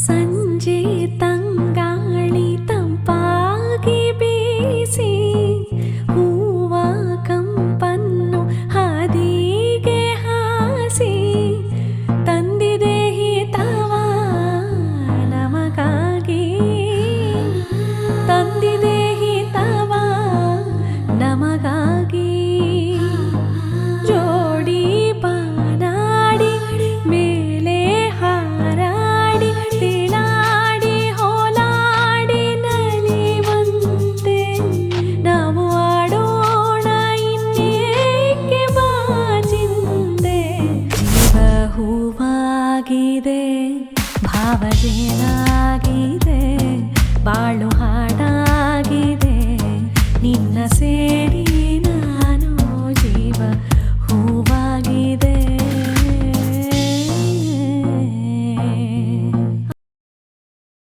ಸಂಜೆ ತಂಗಾಳಿ ತಂಪಾಗಿ ಬೀಸಿ ಹೂವ ಕಂಪನ್ನು ಹಾದಿಗೆ ಹಾಸಿ ತಂದಿದೆ ಹಿತವ ನಮಗಾಗಿ, ತಂದಿದೆ ಹಿತವ ನಮಗಾಗಿ. ಜೋಡಿ ಬಾನಾಡಿ ಮೇಲೆ ಹಾರಾಡಿ ತಿಲಾಡಿ ಹೋಲಾಡಿ ನಲಿವಂತೆ ನಾವು ಆಡೋಣ ಇನ್ನೇಕೆ ಬಾಚಿಂದೆ. ಜೀವ ಹೂವಾಗಿದೆ ಭಾವಜೇನಾಗಿದೆ ಬಾಳು